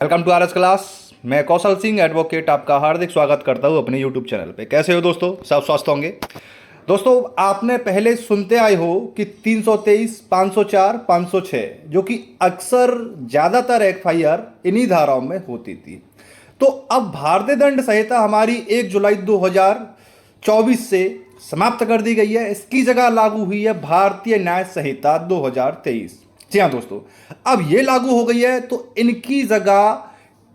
Welcome to RS class. मैं कौशल Singh advocate आपका हार्दिक स्वागत करता हूं अपने यूट्यूब चैनल पे। कैसे हो दोस्तों? सब स्वस्थ होंगे। दोस्तों, आपने पहले सुनते आए हो कि 323, 504, 506 जो कि अक्सर ज़्यादातर एफआईआर इन्हीं धाराओं में होती थी। तो अब भारतीय दंड संहिता हमारी 1 जुलाई 2024 से समाप्त कर दी गई है। इसकी जगह लागू हुई है भारतीय न्याय संहिता 2023। जी हाँ दोस्तों, अब ये लागू हो गई है तो इनकी जगह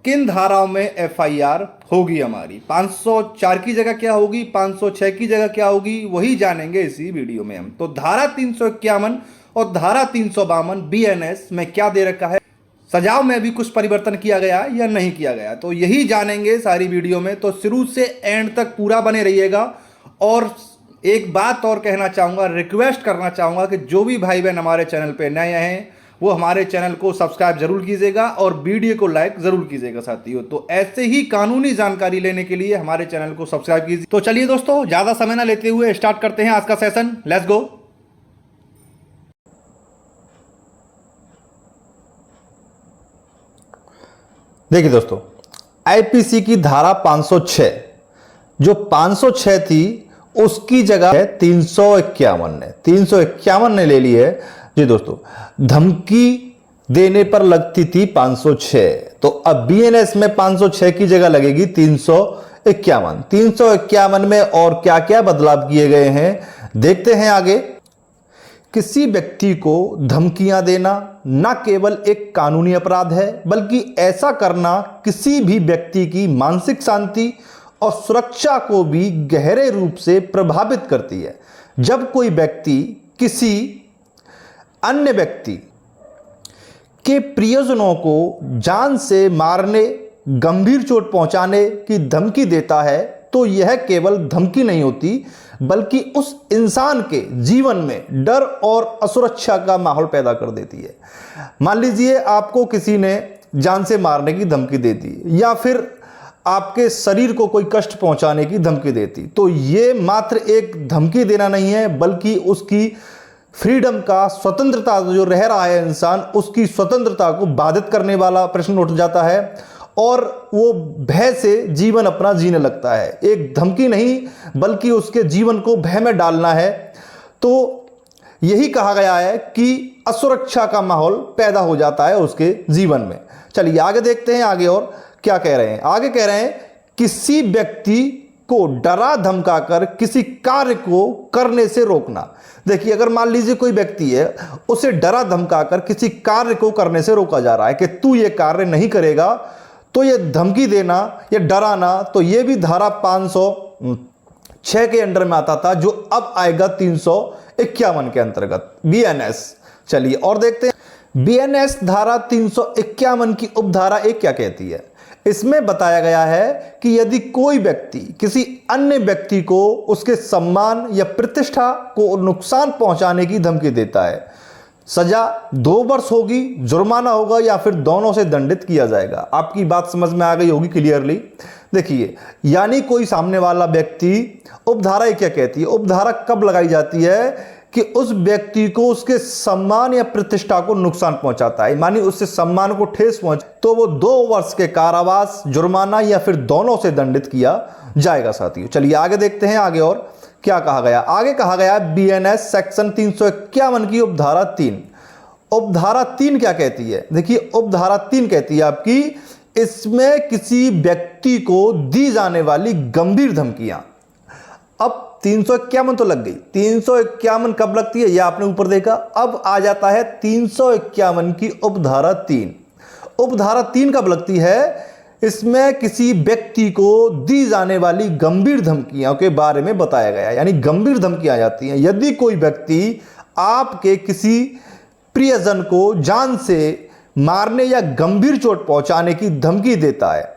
किन धाराओं में एफआईआर होगी हमारी? 504 की जगह क्या होगी, 506 की जगह क्या होगी, वही जानेंगे इसी वीडियो में हम। तो धारा 351 और धारा 352 बीएनएस में क्या दे रखा है, सजाओ में भी कुछ परिवर्तन किया गया है या नहीं किया गया, तो यही जानेंगे सारी वीडियो में। तो शुरू से एंड तक पूरा बने रहिएगा। और एक बात और कहना चाहूँगा, रिक्वेस्ट करना चाहूँगा कि जो भी भाई बहन हमारे चैनल पे नए हैं वो हमारे चैनल को सब्सक्राइब जरूर कीजिएगा और वीडियो को लाइक जरूर कीजिएगा साथियों। तो ऐसे ही कानूनी जानकारी लेने के लिए हमारे चैनल को सब्सक्राइब कीजिए। तो चलिए दोस्तों, ज़्यादा समय ना लेते हुए स्टार्ट करते हैं आज का सेशन। Let's go. देखिए दोस्तों, आईपीसी की धारा 506 जो 506 थी उसकी जगह 351 ने ले ली है। जी दोस्तों, धमकी देने पर लगती थी 506, तो अब बीएनएस में 506 की जगह लगेगी 351। 351 में और क्या क्या बदलाव किए गए हैं देखते हैं आगे। किसी व्यक्ति को धमकियां देना न केवल एक कानूनी अपराध है, बल्कि ऐसा करना किसी भी व्यक्ति की मानसिक शांति और सुरक्षा को भी गहरे रूप से प्रभावित करती है। जब कोई व्यक्ति किसी अन्य व्यक्ति के प्रियजनों को जान से मारने, गंभीर चोट पहुंचाने की धमकी देता है तो यह केवल धमकी नहीं होती, बल्कि उस इंसान के जीवन में डर और असुरक्षा का माहौल पैदा कर देती है। मान लीजिए आपको किसी ने जान से मारने की धमकी दे दी या फिर आपके शरीर को कोई कष्ट पहुंचाने की धमकी देती, तो ये मात्र एक धमकी देना नहीं है, बल्कि उसकी फ्रीडम का, स्वतंत्रता जो रह रहा है इंसान, उसकी स्वतंत्रता को बाधित करने वाला प्रश्न उठ जाता है और वो भय से जीवन अपना जीने लगता है। एक धमकी नहीं बल्कि उसके जीवन को भय में डालना है। तो यही कहा गया है कि असुरक्षा का माहौल पैदा हो जाता है उसके जीवन में। चलिए आगे देखते हैं आगे और क्या कह रहे हैं। आगे कह रहे हैं किसी व्यक्ति को डरा धमकाकर किसी कार्य को करने से रोकना। देखिए, अगर मान लीजिए कोई व्यक्ति है, उसे डरा धमकाकर किसी कार्य को करने से रोका जा रहा है कि तू ये कार्य नहीं करेगा, तो ये धमकी देना या डराना, तो ये भी धारा 506 के अंडर में आता था, जो अब आएगा 351 के अंतर्गत बीएनएस। चलिए और देखते हैं बीएनएस धारा 351 की उपधारा 1 क्या कहती है। इसमें बताया गया है कि यदि कोई व्यक्ति किसी अन्य व्यक्ति को उसके सम्मान या प्रतिष्ठा को नुकसान पहुंचाने की धमकी देता है, सजा 2 वर्ष होगी, जुर्माना होगा या फिर दोनों से दंडित किया जाएगा। आपकी बात समझ में आ गई होगी क्लियरली। देखिए, यानी कोई सामने वाला व्यक्ति, उपधारा क्या कहती है, उपधारा कब लगाई जाती है कि उस व्यक्ति को उसके सम्मान या प्रतिष्ठा को नुकसान पहुंचाता है, मानी उससे सम्मान को ठेस पहुंच, तो वो 2 वर्ष के कारावास, जुर्माना या फिर दोनों से दंडित किया जाएगा साथियों। चलिए आगे देखते हैं आगे और क्या कहा गया। आगे कहा गया बीएनएस सेक्शन 351 की उपधारा 3। उपधारा 3 क्या कहती है? देखिए, उपधारा 3 कहती है आपकी, इसमें किसी व्यक्ति को दी जाने वाली गंभीर धमकियां। अब 351 तो लग गई, 351 कब लगती है ये आपने ऊपर देखा। अब आ जाता है 351 की उपधारा 3। उपधारा 3 कब लगती है? इसमें किसी व्यक्ति को दी जाने वाली गंभीर धमकियों के बारे में बताया गया है, यानी गंभीर धमकियां आ जाती हैं। यदि कोई व्यक्ति आपके किसी प्रियजन को जान से मारने या गंभीर चोट पहुंचाने की धमकी देता है,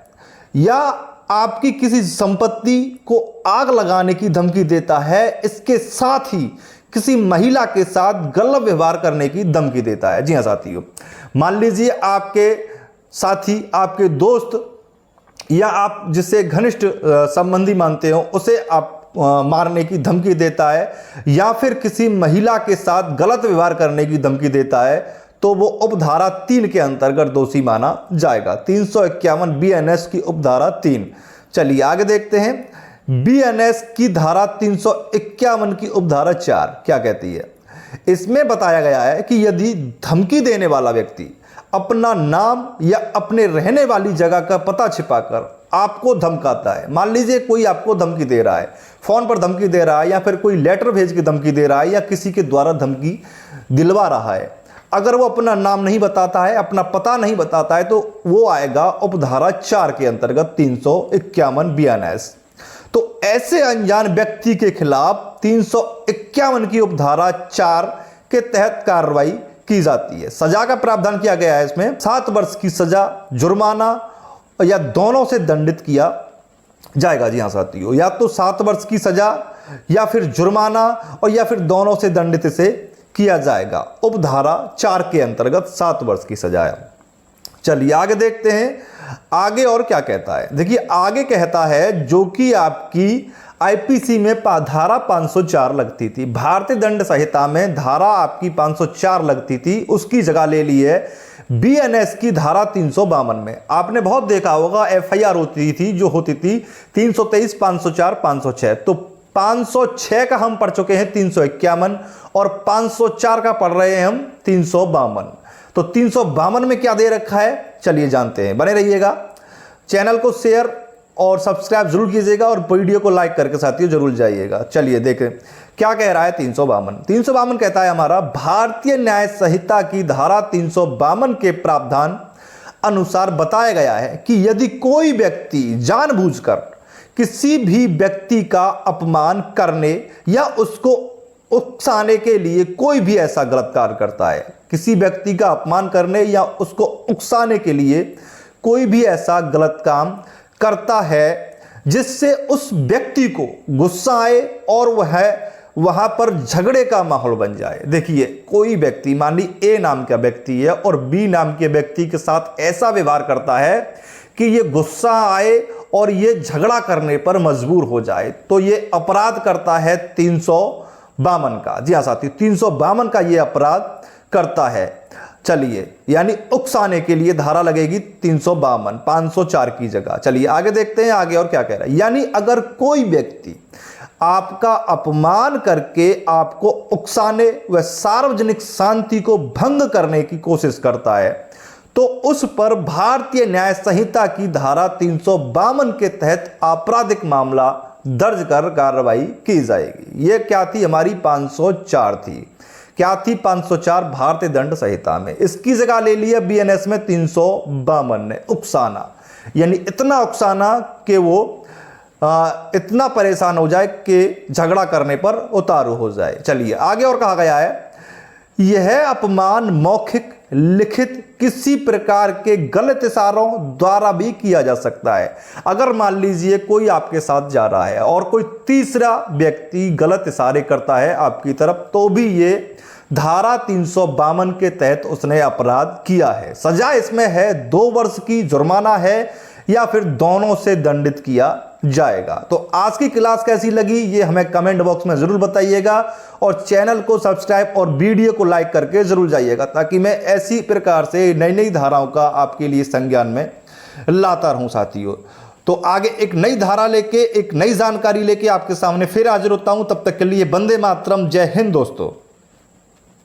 या आपकी किसी संपत्ति को आग लगाने की धमकी देता है, इसके साथ ही किसी महिला के साथ गलत व्यवहार करने की धमकी देता है। जी हाँ साथियों, मान लीजिए आपके साथी, आपके दोस्त या आप जिससे घनिष्ठ संबंधी मानते हो, उसे आप मारने की धमकी देता है या फिर किसी महिला के साथ गलत व्यवहार करने की धमकी देता है, तो वो उपधारा 3 के अंतर्गत दोषी माना जाएगा। 351 बीएनएस की उपधारा 3। चलिए आगे देखते हैं। बीएनएस की धारा 351 की उपधारा 4 क्या कहती है। इसमें बताया गया है कि यदि धमकी देने वाला व्यक्ति अपना नाम या अपने रहने वाली जगह का पता छिपाकर आपको धमकाता है, मान लीजिए कोई आपको धमकी दे रहा है, फोन पर धमकी दे रहा है या फिर कोई लेटर भेज के धमकी दे रहा है या किसी के द्वारा धमकी दिलवा रहा है, अगर वो अपना नाम नहीं बताता है, अपना पता नहीं बताता है, तो वो आएगा उपधारा 4 के अंतर्गत 351 बीएनएस। तो ऐसे अनजान व्यक्ति के खिलाफ 351 की उपधारा 4 के तहत कार्रवाई की जाती है। सजा का प्रावधान किया गया है इसमें 7 वर्ष की सजा, जुर्माना या दोनों से दंडित किया जाएगा। जी हाँ साथियों, या तो 7 वर्ष की सजा या फिर जुर्माना और या फिर दोनों से दंडित से किया जाएगा। उपधारा 4 के अंतर्गत 7 वर्ष की सजा है। चलिए आगे देखते हैं आगे और क्या कहता है। देखिए आगे कहता है जो कि आपकी आईपीसी में धारा 504 लगती थी, भारतीय दंड संहिता में धारा आपकी 504 लगती थी, उसकी जगह ले ली है बीएनएस की धारा 352 में। आपने बहुत देखा होगा एफआईआर होती थी जो होती थी 323, 504, 506। तो 506 का हम पढ़ चुके हैं 351 और 504 का पढ़ रहे हैं हम 352। तो 352 में क्या दे रखा है चलिए जानते हैं। बने रहिएगा, चैनल को शेयर और सब्सक्राइब जरूर कीजिएगा और वीडियो को लाइक करके साथियों जरूर जाइएगा। चलिए देखें क्या कह रहा है 352 कहता है हमारा भारतीय न्याय संहिता की धारा 352 के प्रावधान अनुसार बताया गया है कि यदि कोई व्यक्ति जानबूझकर किसी भी व्यक्ति का अपमान करने या उसको उकसाने के लिए कोई भी ऐसा गलत कार्य करता है, किसी व्यक्ति का अपमान करने या उसको उकसाने के लिए कोई भी ऐसा गलत काम करता है जिससे उस व्यक्ति को गुस्सा आए और वहां पर झगड़े का माहौल बन जाए। देखिए कोई व्यक्ति, मान ली ए नाम का व्यक्ति है और बी नाम के व्यक्ति के साथ ऐसा व्यवहार करता है कि ये गुस्सा आए और ये झगड़ा करने पर मजबूर हो जाए, तो ये अपराध करता है 352 का। जी हाँ साथी, 352 का ये अपराध करता है। चलिए यानी उकसाने के लिए धारा लगेगी 352, 504 की जगह। चलिए आगे देखते हैं आगे और क्या कह रहा है। यानी अगर कोई व्यक्ति आपका अपमान करके आपको उकसाने व सार्वजनिक शांति को भंग करने की कोशिश करता है तो उस पर भारतीय न्याय संहिता की धारा 352 के तहत आपराधिक मामला दर्ज कर कार्रवाई की जाएगी। यह क्या थी हमारी 504 थी, क्या थी 504 भारतीय दंड संहिता में। इसकी जगह ले लिया बीएनएस में 352 ने, उकसाना, यानी इतना उकसाना कि वो इतना परेशान हो जाए कि झगड़ा करने पर उतारू हो जाए। चलिए आगे और कहा गया है यह अपमान मौखिक, लिखित, किसी प्रकार के गलत इशारों द्वारा भी किया जा सकता है। अगर मान लीजिए कोई आपके साथ जा रहा है और कोई तीसरा व्यक्ति गलत इशारे करता है आपकी तरफ, तो भी ये धारा 352 के तहत उसने अपराध किया है। सजा इसमें है 2 वर्ष की, जुर्माना है या फिर दोनों से दंडित किया जाएगा। तो आज की क्लास कैसी लगी ये हमें कमेंट बॉक्स में जरूर बताइएगा और चैनल को सब्सक्राइब और वीडियो को लाइक करके जरूर जाइएगा ताकि मैं ऐसी प्रकार से नई नई धाराओं का आपके लिए संज्ञान में लाता रहूं साथियों। तो आगे एक नई धारा लेके, एक नई जानकारी लेके आपके सामने फिर हाजिर होता हूं। तब तक के लिए वंदे मातरम, जय हिंद दोस्तों।